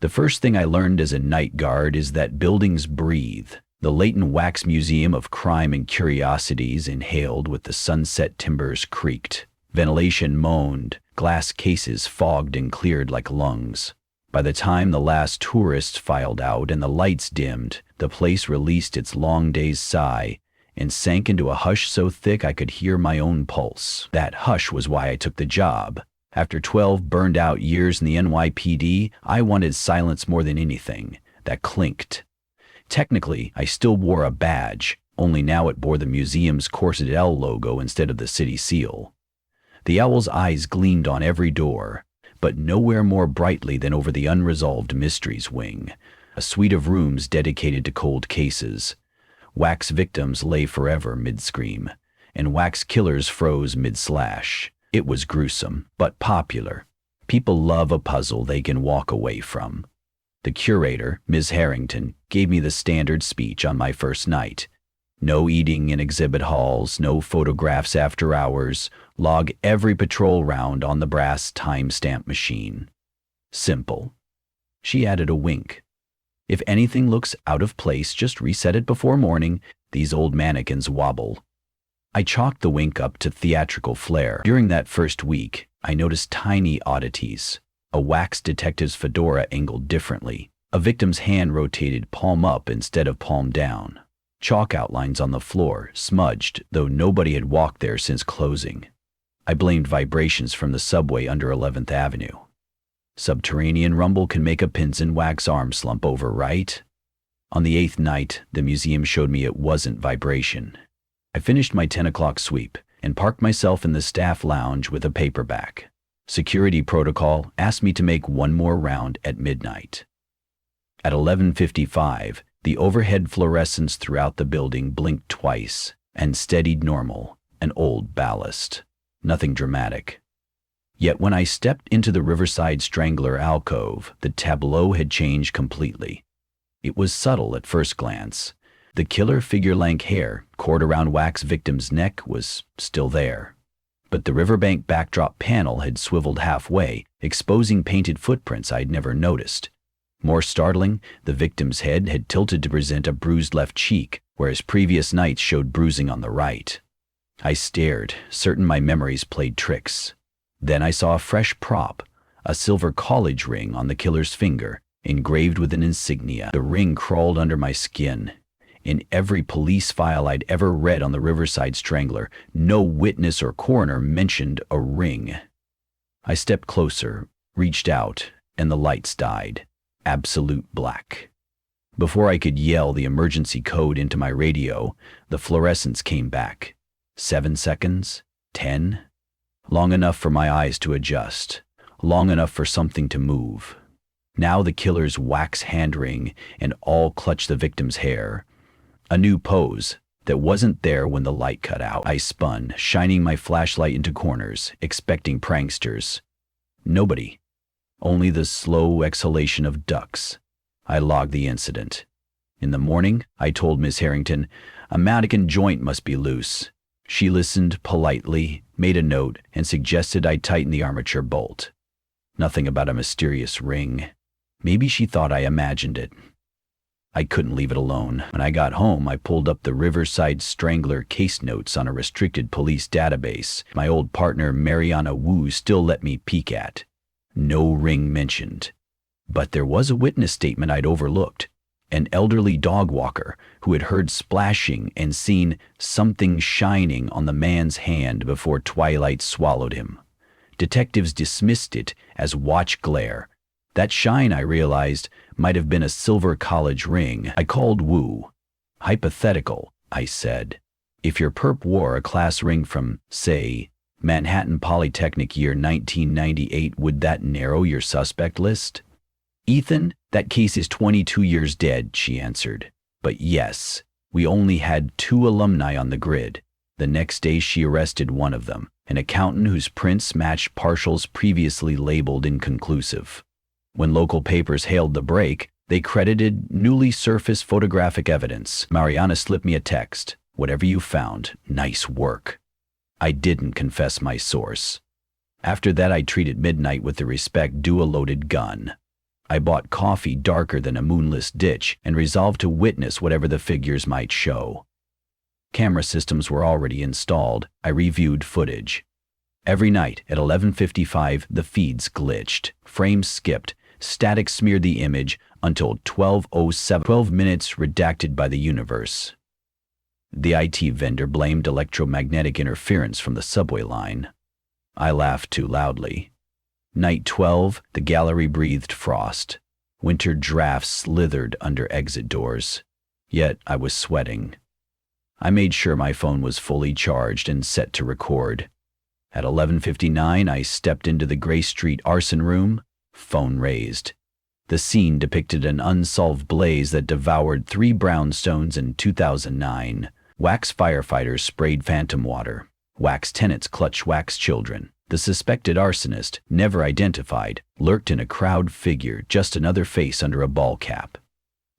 The first thing I learned as a night guard is that buildings breathe. The Leighton Wax Museum of Crime and Curiosities inhaled with the sunset timbers creaked. Ventilation moaned, glass cases fogged and cleared like lungs. By the time the last tourists filed out and the lights dimmed, the place released its long day's sigh and sank into a hush so thick I could hear my own pulse. That hush was why I took the job. After 12 burned-out years in the NYPD, I wanted silence more than anything. That clinked. Technically, I still wore a badge, only now it bore the museum's corseted L logo instead of the city seal. The owl's eyes gleamed on every door, but nowhere more brightly than over the unresolved mysteries wing, a suite of rooms dedicated to cold cases. Wax victims lay forever mid-scream, and wax killers froze mid-slash. It was gruesome, but popular. People love a puzzle they can walk away from. The curator, Ms. Harrington, gave me the standard speech on my first night. No eating in exhibit halls, no photographs after hours, log every patrol round on the brass timestamp machine. Simple. She added a wink. If anything looks out of place, just reset it before morning. These old mannequins wobble. I chalked the wink up to theatrical flair. During that first week, I noticed tiny oddities. A wax detective's fedora angled differently. A victim's hand rotated palm up instead of palm down. Chalk outlines on the floor, smudged, though nobody had walked there since closing. I blamed vibrations from the subway under 11th Avenue. Subterranean rumble can make a Pinson wax arm slump over, right? On the 8th night, the museum showed me it wasn't vibration. I finished my 10 o'clock sweep and parked myself in the staff lounge with a paperback. Security protocol asked me to make one more round at midnight. At 11:55, the overhead fluorescents throughout the building blinked twice and steadied normal, an old ballast. Nothing dramatic. Yet when I stepped into the Riverside Strangler alcove, the tableau had changed completely. It was subtle at first glance. The killer figure-length hair, cord around wax victim's neck, was still there. But the riverbank backdrop panel had swiveled halfway, exposing painted footprints I'd never noticed. More startling, the victim's head had tilted to present a bruised left cheek, whereas previous nights showed bruising on the right. I stared, certain my memories played tricks. Then I saw a fresh prop, a silver college ring on the killer's finger, engraved with an insignia. The ring crawled under my skin. In every police file I'd ever read on the Riverside Strangler, no witness or coroner mentioned a ring. I stepped closer, reached out, and the lights died. Absolute black. Before I could yell the emergency code into my radio, the fluorescence came back. 7 seconds? 10? Long enough for my eyes to adjust. Long enough for something to move. Now the killer's wax hand ring and all clutched the victim's hair. A new pose that wasn't there when the light cut out. I spun, shining my flashlight into corners, expecting pranksters. Nobody. Only the slow exhalation of ducks. I logged the incident. In the morning, I told Miss Harrington, a mannequin joint must be loose. She listened politely, made a note, and suggested I tighten the armature bolt. Nothing about a mysterious ring. Maybe she thought I imagined it. I couldn't leave it alone. When I got home, I pulled up the Riverside Strangler case notes on a restricted police database my old partner Mariana Wu still let me peek at. No ring mentioned. But there was a witness statement I'd overlooked. An elderly dog walker who had heard splashing and seen something shining on the man's hand before twilight swallowed him. Detectives dismissed it as watch glare. That shine, I realized, might have been a silver college ring. I called Wu. Hypothetical, I said. If your perp wore a class ring from, say, Manhattan Polytechnic year 1998, would that narrow your suspect list? Ethan, that case is 22 years dead, she answered. But yes, we only had 2 alumni on the grid. The next day she arrested one of them, an accountant whose prints matched partials previously labeled inconclusive. When local papers hailed the break, they credited newly surfaced photographic evidence. Mariana slipped me a text. Whatever you found, nice work. I didn't confess my source. After that, I treated midnight with the respect due a loaded gun. I bought coffee darker than a moonless ditch and resolved to witness whatever the figures might show. Camera systems were already installed. I reviewed footage. Every night at 11:55, the feeds glitched, frames skipped, static smeared the image until 12:07, 12 minutes redacted by the universe. The IT vendor blamed electromagnetic interference from the subway line. I laughed too loudly. Night 12, the gallery breathed frost. Winter drafts slithered under exit doors. Yet I was sweating. I made sure my phone was fully charged and set to record. At 11:59, I stepped into the Gray Street arson room, phone raised. The scene depicted an unsolved blaze that devoured 3 brownstones in 2009. Wax firefighters sprayed phantom water. Wax tenants clutched wax children. The suspected arsonist, never identified, lurked in a crowd figure, just another face under a ball cap.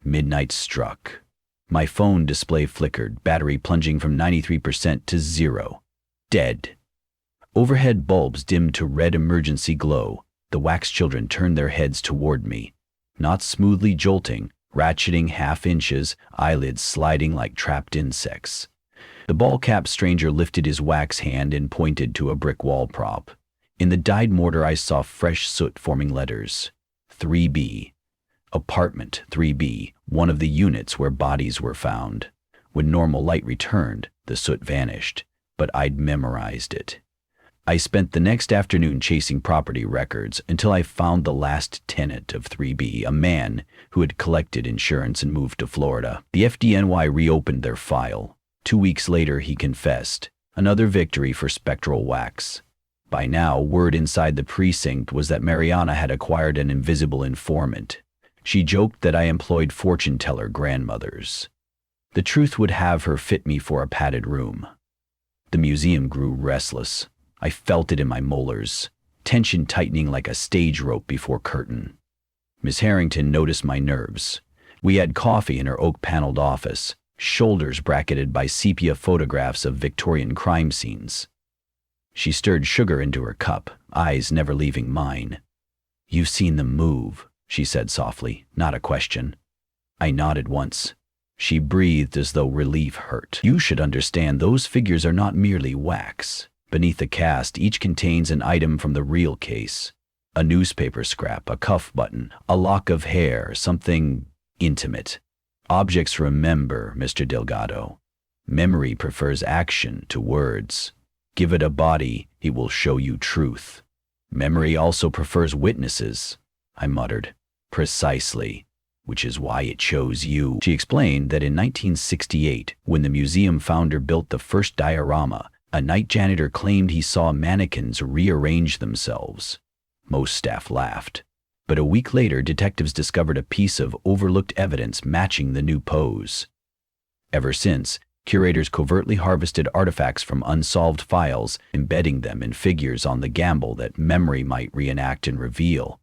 Midnight struck. My phone display flickered, battery plunging from 93% to 0. Dead. Overhead bulbs dimmed to red emergency glow. The wax children turned their heads toward me. Not smoothly jolting, ratcheting half inches, eyelids sliding like trapped insects. The ball-cap stranger lifted his wax hand and pointed to a brick wall prop. In the dyed mortar I saw fresh soot forming letters. 3B. Apartment 3B, one of the units where bodies were found. When normal light returned, the soot vanished, but I'd memorized it. I spent the next afternoon chasing property records until I found the last tenant of 3B, a man who had collected insurance and moved to Florida. The FDNY reopened their file. 2 weeks later, he confessed. Another victory for Spectral Wax. By now, word inside the precinct was that Mariana had acquired an invisible informant. She joked that I employed fortune-teller grandmothers. The truth would have her fit me for a padded room. The museum grew restless. I felt it in my molars, tension tightening like a stage rope before curtain. Miss Harrington noticed my nerves. We had coffee in her oak-paneled office, shoulders bracketed by sepia photographs of Victorian crime scenes. She stirred sugar into her cup, eyes never leaving mine. "You've seen them move," she said softly, not a question. I nodded once. She breathed as though relief hurt. "You should understand those figures are not merely wax. Beneath the cast, each contains an item from the real case. A newspaper scrap, a cuff button, a lock of hair, something intimate. Objects remember, Mr. Delgado. Memory prefers action to words. Give it a body, it will show you truth. Memory also prefers witnesses," I muttered. "Precisely, which is why it chose you." She explained that in 1968, when the museum founder built the first diorama, a night janitor claimed he saw mannequins rearrange themselves. Most staff laughed. But a week later, detectives discovered a piece of overlooked evidence matching the new pose. Ever since, curators covertly harvested artifacts from unsolved files, embedding them in figures on the gamble that memory might reenact and reveal.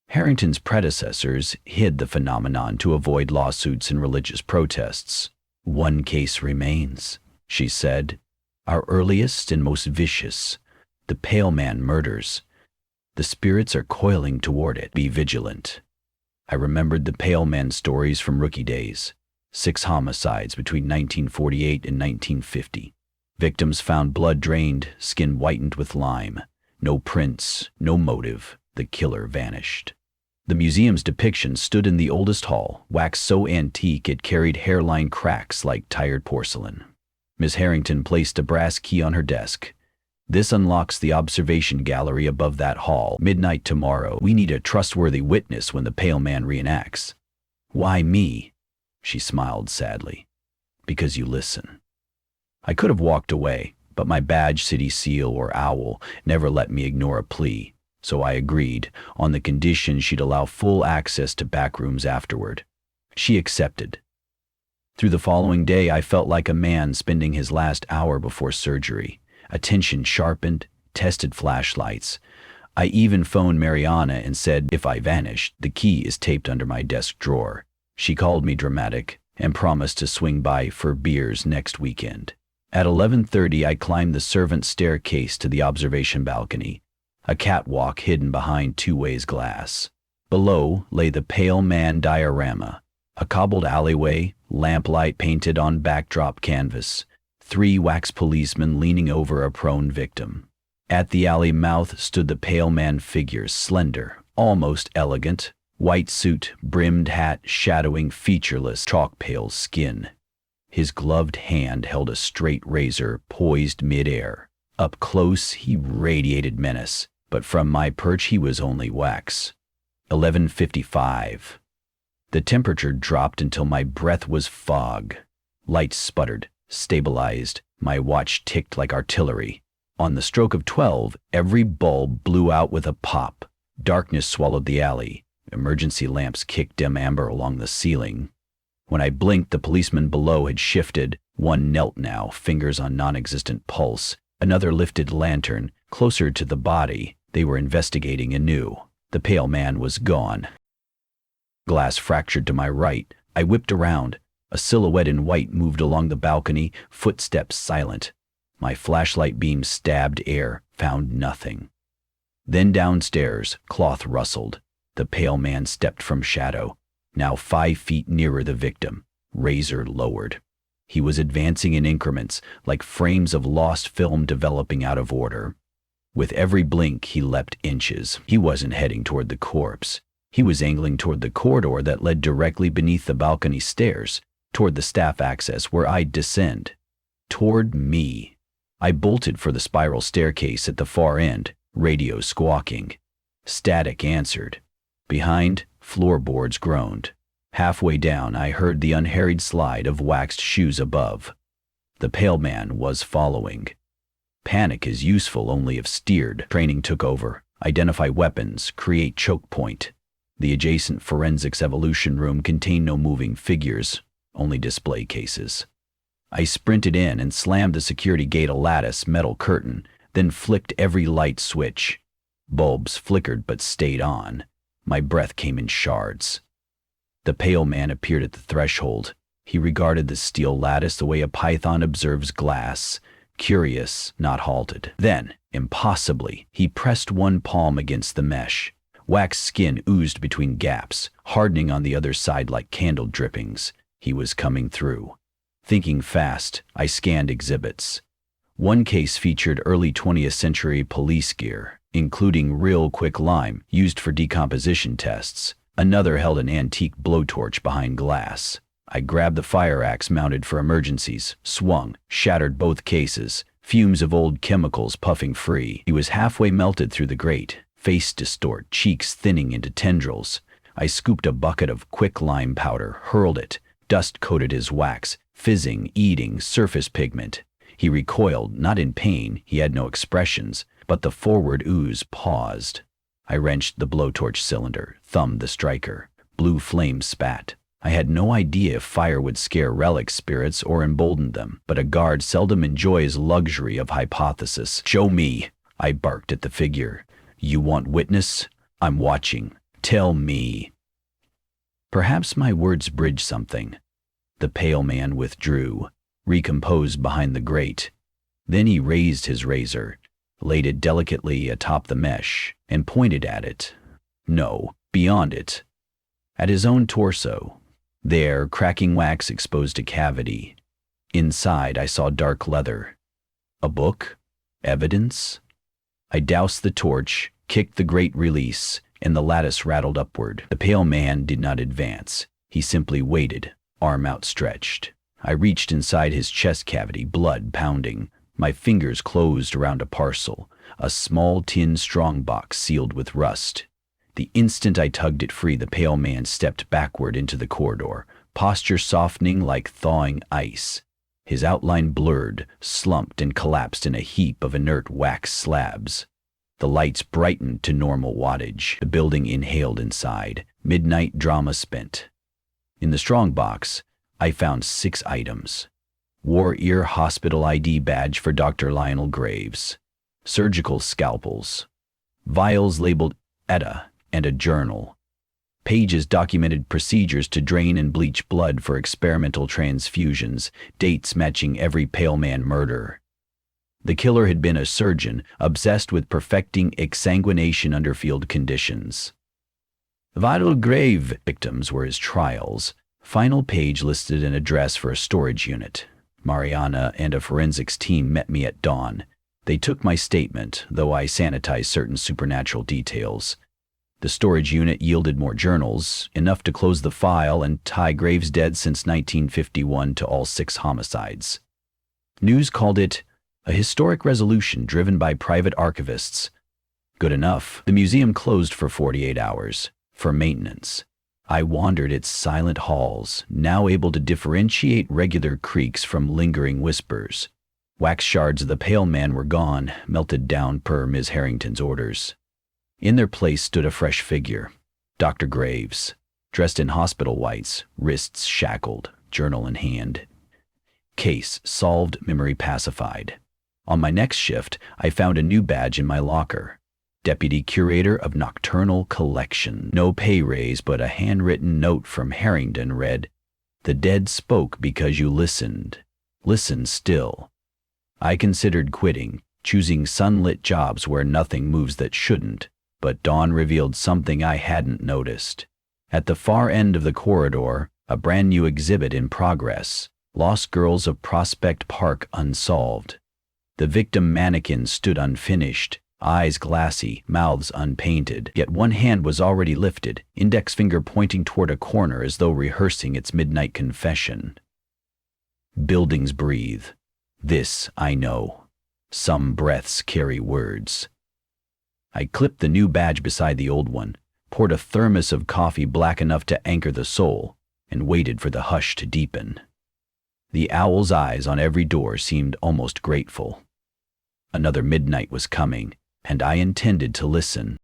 Harrington's predecessors hid the phenomenon to avoid lawsuits and religious protests. "One case remains," she said. "Our earliest and most vicious, the Pale Man murders. The spirits are coiling toward it. Be vigilant." I remembered the Pale Man stories from rookie days. 6 homicides between 1948 and 1950. Victims found blood-drained, skin whitened with lime. No prints, no motive. The killer vanished. The museum's depiction stood in the oldest hall, wax so antique it carried hairline cracks like tired porcelain. Miss Harrington placed a brass key on her desk. "This unlocks the observation gallery above that hall. Midnight tomorrow. We need a trustworthy witness when the Pale Man reenacts." "Why me?" She smiled sadly. "Because you listen." I could have walked away, but my badge, city seal, or owl never let me ignore a plea, so I agreed, on the condition she'd allow full access to back rooms afterward. She accepted. Through the following day, I felt like a man spending his last hour before surgery. Attention sharpened, tested flashlights. I even phoned Mariana and said if I vanished, the key is taped under my desk drawer. She called me dramatic and promised to swing by for beers next weekend. At 11:30, I climbed the servant staircase to the observation balcony, a catwalk hidden behind two-ways glass. Below lay the Pale Man diorama, a cobbled alleyway, lamplight painted on backdrop canvas, 3 wax policemen leaning over a prone victim. At the alley mouth stood the Pale Man figure, slender, almost elegant, white suit, brimmed hat shadowing featureless chalk-pale skin. His gloved hand held a straight razor poised mid-air. Up close he radiated menace, but from my perch he was only wax. 11:55. The temperature dropped until my breath was fog. Lights sputtered, stabilized, my watch ticked like artillery. On the stroke of 12, every bulb blew out with a pop. Darkness swallowed the alley. Emergency lamps kicked dim amber along the ceiling. When I blinked, the policeman below had shifted. One knelt now, fingers on non-existent pulse. Another lifted lantern, closer to the body. They were investigating anew. The Pale Man was gone. Glass fractured to my right. I whipped around. A silhouette in white moved along the balcony, footsteps silent. My flashlight beam stabbed air, found nothing. Then downstairs, cloth rustled. The Pale Man stepped from shadow, now 5 feet nearer the victim, razor lowered. He was advancing in increments, like frames of lost film developing out of order. With every blink, he leapt inches. He wasn't heading toward the corpse. He was angling toward the corridor that led directly beneath the balcony stairs, toward the staff access where I'd descend. Toward me. I bolted for the spiral staircase at the far end, radio squawking. Static answered. Behind, floorboards groaned. Halfway down, I heard the unharried slide of waxed shoes above. The Pale Man was following. Panic is useful only if steered. Training took over. Identify weapons, create choke point. The adjacent forensics evolution room contained no moving figures, only display cases. I sprinted in and slammed the security gate, a lattice metal curtain, then flicked every light switch. Bulbs flickered but stayed on. My breath came in shards. The Pale Man appeared at the threshold. He regarded the steel lattice the way a python observes glass, curious, not halted. Then, impossibly, he pressed one palm against the mesh. Wax skin oozed between gaps, hardening on the other side like candle drippings. He was coming through. Thinking fast, I scanned exhibits. One case featured early 20th century police gear, including real quicklime used for decomposition tests. Another held an antique blowtorch behind glass. I grabbed the fire axe mounted for emergencies, swung, shattered both cases, fumes of old chemicals puffing free. He was halfway melted through the grate, face distort, cheeks thinning into tendrils. I scooped a bucket of quicklime powder, hurled it. Dust coated his wax, fizzing, eating surface pigment. He recoiled, not in pain, he had no expressions, but the forward ooze paused. I wrenched the blowtorch cylinder, thumbed the striker. Blue flames spat. I had no idea if fire would scare relic spirits or embolden them, but a guard seldom enjoys luxury of hypothesis. "Show me," I barked at the figure. "You want witness? I'm watching. Tell me." Perhaps my words bridged something. The Pale Man withdrew, recomposed behind the grate. Then he raised his razor, laid it delicately atop the mesh, and pointed at it. No, beyond it. At his own torso. There, cracking wax exposed a cavity. Inside, I saw dark leather. A book? Evidence? I doused the torch, kicked the grate release, and the lattice rattled upward. The Pale Man did not advance. He simply waited, arm outstretched. I reached inside his chest cavity, blood pounding. My fingers closed around a parcel, a small tin strongbox sealed with rust. The instant I tugged it free, the Pale Man stepped backward into the corridor, posture softening like thawing ice. His outline blurred, slumped, and collapsed in a heap of inert wax slabs. The lights brightened to normal wattage. The building inhaled inside. Midnight drama spent. In the strongbox, I found 6 items. War Ear Hospital ID badge for Dr. Lionel Graves. Surgical scalpels. Vials labeled ETA and a journal. Pages documented procedures to drain and bleach blood for experimental transfusions, dates matching every Pale Man murder. The killer had been a surgeon, obsessed with perfecting exsanguination under field conditions. Vital grave victims were his trials. Final page listed an address for a storage unit. Mariana and a forensics team met me at dawn. They took my statement, though I sanitized certain supernatural details. The storage unit yielded more journals, enough to close the file and tie Graves dead since 1951 to all 6 homicides. News called it a historic resolution driven by private archivists. Good enough. The museum closed for 48 hours, for maintenance. I wandered its silent halls, now able to differentiate regular creaks from lingering whispers. Wax shards of the pale man were gone, melted down per Ms. Harrington's orders. In their place stood a fresh figure, Dr. Graves, dressed in hospital whites, wrists shackled, journal in hand. Case solved, memory pacified. On my next shift, I found a new badge in my locker. Deputy Curator of Nocturnal Collection. No pay raise, but a handwritten note from Harrington read, "The dead spoke because you listened. Listen still." I considered quitting, choosing sunlit jobs where nothing moves that shouldn't, but dawn revealed something I hadn't noticed. At the far end of the corridor, a brand new exhibit in progress, Lost Girls of Prospect Park Unsolved. The victim mannequins stood unfinished, eyes glassy, mouths unpainted, yet one hand was already lifted, index finger pointing toward a corner as though rehearsing its midnight confession. Buildings breathe. This I know. Some breaths carry words. I clipped the new badge beside the old one, poured a thermos of coffee black enough to anchor the soul, and waited for the hush to deepen. The owl's eyes on every door seemed almost grateful. Another midnight was coming, and I intended to listen.